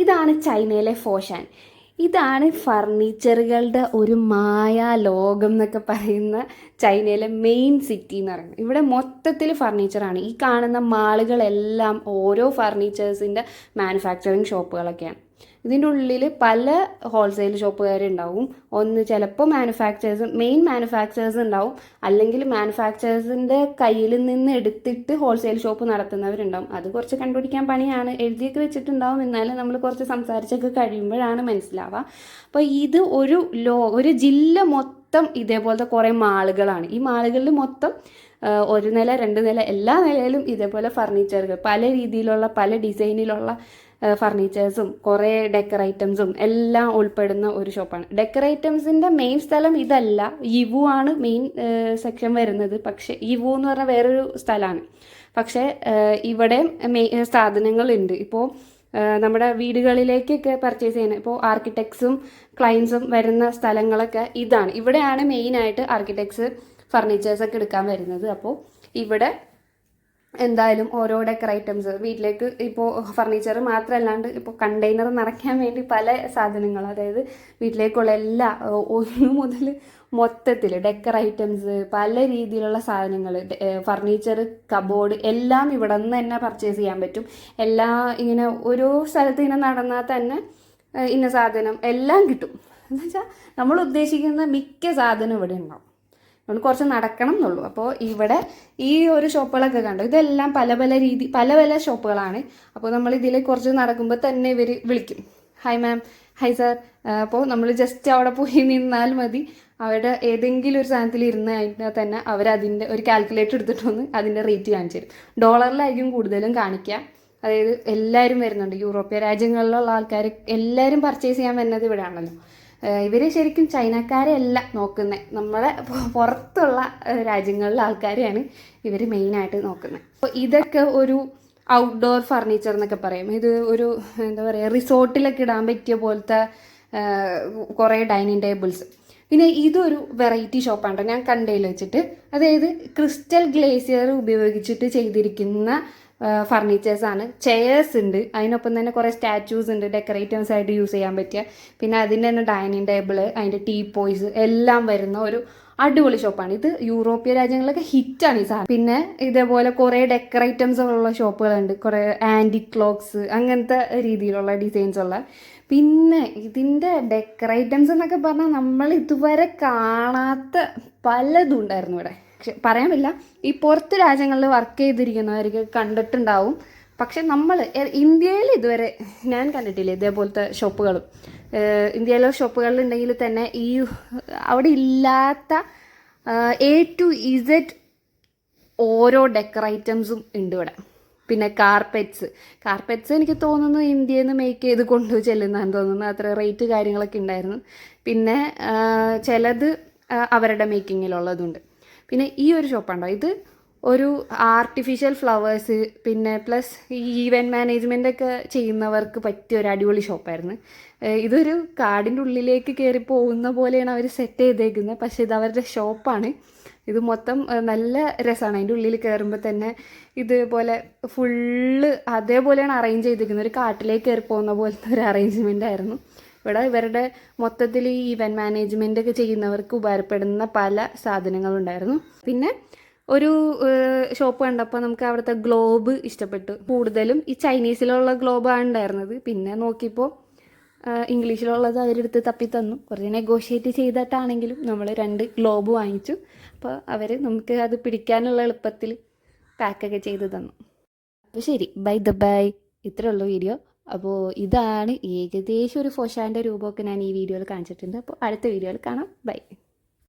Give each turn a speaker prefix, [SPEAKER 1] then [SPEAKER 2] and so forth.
[SPEAKER 1] ഇതാണ് ചൈനയിലെ ഫോഷാൻ. ഇതാണ് ഫർണിച്ചറുകളുടെ ഒരു മായാ ലോകം എന്നൊക്കെ പറയുന്ന ചൈനയിലെ മെയിൻ സിറ്റി എന്ന് പറയുന്നത്. ഇവിടെ മൊത്തത്തിൽ ഫർണിച്ചറാണ്. ഈ കാണുന്ന മാളുകളെല്ലാം ഓരോ ഫർണിച്ചേഴ്സിൻ്റെ മാനുഫാക്ചറിങ് ഷോപ്പുകളൊക്കെയാണ്. ഇതിൻ്റെ ഉള്ളിൽ പല ഹോൾസെയിൽ ഷോപ്പുകാരുണ്ടാവും. ഒന്ന് ചിലപ്പോൾ മെയിൻ മാനുഫാക്ചേഴ്സ് ഉണ്ടാവും, അല്ലെങ്കിൽ മാനുഫാക്ചേഴ്സിൻ്റെ കയ്യിൽ നിന്ന് എടുത്തിട്ട് ഹോൾസെയിൽ ഷോപ്പ് നടത്തുന്നവരുണ്ടാവും. അത് കുറച്ച് കണ്ടുപിടിക്കാൻ പണിയാണ്, എഴുതിയൊക്കെ വെച്ചിട്ടുണ്ടാവും. എന്നാലും നമ്മൾ കുറച്ച് സംസാരിച്ചൊക്കെ കഴിയുമ്പോഴാണ് മനസ്സിലാവുക. അപ്പോൾ ഇത് ഒരു ജില്ല മൊത്തം ഇതേപോലത്തെ കുറേ മാളുകളാണ്. ഈ മാളുകളിൽ മൊത്തം 1 നില 2 നില എല്ലാ നിലയിലും ഇതേപോലെ ഫർണിച്ചറുകൾ, പല രീതിയിലുള്ള പല ഡിസൈനിലുള്ള ഫർണിച്ചേഴ്സും കുറേ ഡെക്കർ ഐറ്റംസും എല്ലാം ഉൾപ്പെടുന്ന ഒരു ഷോപ്പാണ്. ഡെക്കർ ഐറ്റംസിൻ്റെ മെയിൻ സ്ഥലം ഇതല്ല, യിവു ആണ് മെയിൻ സെക്ഷൻ വരുന്നത്. പക്ഷേ യിവു എന്ന് പറഞ്ഞാൽ വേറൊരു സ്ഥലമാണ്. പക്ഷേ ഇവിടെ സാധനങ്ങളുണ്ട്. ഇപ്പോൾ നമ്മുടെ വീടുകളിലേക്കൊക്കെ പർച്ചേസ് ചെയ്യുന്നത്, ഇപ്പോൾ ആർക്കിടെക്ട്സും ക്ലയൻസും വരുന്ന സ്ഥലങ്ങളൊക്കെ ഇതാണ്. ഇവിടെയാണ് മെയിനായിട്ട് ആർക്കിടെക്ട്സ് ഫർണിച്ചേഴ്സൊക്കെ എടുക്കാൻ വരുന്നത്. അപ്പോൾ ഇവിടെ എന്തായാലും ഓരോ ഡെക്കർ ഐറ്റംസ് വീട്ടിലേക്ക്, ഇപ്പോൾ ഫർണിച്ചർ മാത്രമല്ലാണ്ട് ഇപ്പോൾ കണ്ടെയ്നർ നിറയ്ക്കാൻ വേണ്ടി പല സാധനങ്ങൾ, അതായത് വീട്ടിലേക്കുള്ള എല്ലാ 1 മുതൽ മൊത്തത്തിൽ ഡെക്കർ ഐറ്റംസ്, പല രീതിയിലുള്ള സാധനങ്ങൾ, ഫർണിച്ചർ, കബോർഡ് എല്ലാം ഇവിടെ നിന്ന് തന്നെ പർച്ചേസ് ചെയ്യാൻ പറ്റും. ഇങ്ങനെ ഓരോ സ്ഥലത്ത് ഇങ്ങനെ നടന്നാൽ തന്നെ ഇന്ന സാധനം എല്ലാം കിട്ടും. എന്നുവെച്ചാൽ നമ്മൾ ഉദ്ദേശിക്കുന്ന മിക്ക സാധനം ഇവിടെ ഉണ്ടാവും. നമ്മൾ കുറച്ച് നടക്കണം എന്നുള്ളൂ. അപ്പോൾ ഇവിടെ ഈ ഒരു ഷോപ്പുകളൊക്കെ കണ്ടു, ഇതെല്ലാം പല പല ഷോപ്പുകളാണ്. അപ്പോൾ നമ്മൾ ഇതിൽ കുറച്ച് നടക്കുമ്പോൾ തന്നെ ഇവർ വിളിക്കും, ഹായ് മാം, ഹായ് സാർ. അപ്പോൾ നമ്മൾ ജസ്റ്റ് അവിടെ പോയി നിന്നാൽ മതി. അവിടെ ഏതെങ്കിലും ഒരു സാധനത്തിൽ ഇരുന്ന് കഴിഞ്ഞാൽ തന്നെ അവരതിൻ്റെ ഒരു കാൽക്കുലേറ്റർ എടുത്തിട്ടൊന്ന് അതിൻ്റെ റേറ്റ് കാണിച്ചു തരും. ഡോളറിലായിരിക്കും കൂടുതലും കാണിക്കുക. അതായത് എല്ലാവരും വരുന്നുണ്ട്, യൂറോപ്യൻ രാജ്യങ്ങളിലുള്ള ആൾക്കാർ എല്ലാവരും പർച്ചേസ് ചെയ്യാൻ വരുന്നത് ഇവിടെ ആണല്ലോ. ഇവർ ശരിക്കും ചൈനക്കാരെ അല്ല നോക്കുന്നത്, നമ്മളെ പുറത്തുള്ള രാജ്യങ്ങളിലെ ആൾക്കാരെയാണ് ഇവർ മെയിനായിട്ട് നോക്കുന്നത്. അപ്പോൾ ഇതൊക്കെ ഒരു ഔട്ട്ഡോർ ഫർണിച്ചർ എന്നൊക്കെ പറയും. ഇത് ഒരു എന്താ പറയുക, റിസോർട്ടിലൊക്കെ ഇടാൻ പറ്റിയ പോലത്തെ കുറേ ഡൈനിങ് ടേബിൾസ്. പിന്നെ ഇതൊരു വെറൈറ്റി ഷോപ്പാണ് ഞാൻ കണ്ടതിൽ വെച്ചിട്ട്. അതായത് ക്രിസ്റ്റൽ ഗ്ലേസിയർ ഉപയോഗിച്ചിട്ട് ചെയ്തിരിക്കുന്ന ഫർണിച്ചേഴ്സാണ്. ചെയേഴ്സ് ഉണ്ട്, അതിനൊപ്പം തന്നെ കുറേ സ്റ്റാച്യൂസ് ഉണ്ട്, ഡെക്കറേറ്റീവ്സ് ആയിട്ട് യൂസ് ചെയ്യാൻ പറ്റിയ. പിന്നെ അതിൻ്റെ തന്നെ ഡൈനിങ് ടേബിള്, അതിൻ്റെ ടീ പോയ്സ് എല്ലാം വരുന്ന ഒരു അടിപൊളി ഷോപ്പാണ്. ഇത് യൂറോപ്യൻ രാജ്യങ്ങളിലൊക്കെ ഹിറ്റാണ് ഈ സാധനം. പിന്നെ ഇതേപോലെ കുറേ ഡെക്കർ ഐറ്റംസ് ഉള്ള ഷോപ്പുകളുണ്ട്, കുറേ ആൻറ്റിക് ക്ലോക്സ്, അങ്ങനത്തെ രീതിയിലുള്ള ഡിസൈൻസ് ഉള്ള. പിന്നെ ഇതിൻ്റെ ഡെക്കർ ഐറ്റംസ് എന്നൊക്കെ പറഞ്ഞാൽ നമ്മൾ ഇതുവരെ കാണാത്ത പലതും ഉണ്ടായിരുന്നു ഇവിടെ. പറയാൻ പറ്റില്ല, ഈ പുറത്ത് രാജ്യങ്ങളിൽ വർക്ക് ചെയ്തിരിക്കുന്നവർക്ക് കണ്ടിട്ടുണ്ടാവും. പക്ഷെ നമ്മൾ ഇന്ത്യയിൽ ഇതുവരെ ഞാൻ കണ്ടിട്ടില്ല ഇതേപോലത്തെ ഷോപ്പുകളും. ഇന്ത്യയിലെ ഷോപ്പുകളിലുണ്ടെങ്കിൽ തന്നെ അവിടെ ഇല്ലാത്ത A to Z ഓരോ ഡെക്കർ ഐറ്റംസും ഉണ്ട് ഇവിടെ. പിന്നെ കാർപ്പറ്റ്സ് എനിക്ക് തോന്നുന്നു ഇന്ത്യയിൽ നിന്ന് മേക്ക് ചെയ്ത് കൊണ്ടു ചെല്ലുന്നതാണെന്ന് തോന്നുന്നു. അത്ര റേറ്റ് കാര്യങ്ങളൊക്കെ ഉണ്ടായിരുന്നു. പിന്നെ ചിലത് അവരുടെ മേക്കിങ്ങിലുള്ളതുണ്ട്. പിന്നെ ഈ ഒരു ഷോപ്പുണ്ടോ, ഇത് ഒരു ആർട്ടിഫിഷ്യൽ ഫ്ലവേഴ്സ്, പിന്നെ പ്ലസ് ഈ ഈവൻറ്റ് മാനേജ്മെൻ്റൊക്കെ ചെയ്യുന്നവർക്ക് പറ്റിയ ഒരു അടിപൊളി ഷോപ്പായിരുന്നു. ഇതൊരു കാടിൻ്റെ ഉള്ളിലേക്ക് കയറി പോകുന്ന പോലെയാണ് അവർ സെറ്റ് ചെയ്തേക്കുന്നത്. പക്ഷേ ഇത് അവരുടെ ഷോപ്പാണ്. ഇത് മൊത്തം നല്ല രസമാണ്. അതിൻ്റെ ഉള്ളിൽ കയറുമ്പോൾ തന്നെ ഇതുപോലെ ഫുള്ള് അതേപോലെയാണ് അറേഞ്ച് ചെയ്തിരിക്കുന്നത്. ഒരു കാട്ടിലേക്ക് കയറി പോകുന്ന പോലത്തെ ഒരു അറേഞ്ച്മെൻ്റ് ആയിരുന്നു. ഇവിടെ ഇവരുടെ മൊത്തത്തിൽ ഈ ഈവൻറ്റ് മാനേജ്മെൻ്റ് ഒക്കെ ചെയ്യുന്നവർക്ക് ഉപകാരപ്പെടുന്ന പല സാധനങ്ങളുണ്ടായിരുന്നു. പിന്നെ ഒരു ഷോപ്പ് കണ്ടപ്പോൾ നമുക്ക് അവിടുത്തെ ഗ്ലോബ് ഇഷ്ടപ്പെട്ടു. കൂടുതലും ഈ ചൈനീസിലുള്ള ഗ്ലോബാണ് ഉണ്ടായിരുന്നത്. പിന്നെ നോക്കിയപ്പോൾ ഇംഗ്ലീഷിലുള്ളത് അവരെടുത്ത് തപ്പി തന്നു. കുറച്ച് നെഗോഷിയേറ്റ് ചെയ്തിട്ടാണെങ്കിലും നമ്മൾ 2 ഗ്ലോബ് വാങ്ങിച്ചു. അപ്പോൾ അവർ നമുക്ക് അത് പിടിക്കാനുള്ള എളുപ്പത്തിൽ പാക്കൊക്കെ ചെയ്ത് തന്നു. അപ്പോൾ ശരി, ബൈ. ഇത്രയേ ഉള്ളൂ വീഡിയോ. അപ്പോൾ ഇതാണ് ഏകദേശം ഒരു ഫോഷാൻ്റെ രൂപമൊക്കെ ഞാൻ ഈ വീഡിയോയിൽ കാണിച്ചിട്ടുണ്ട്. അപ്പോൾ അടുത്ത വീഡിയോയിൽ കാണാം. ബൈ.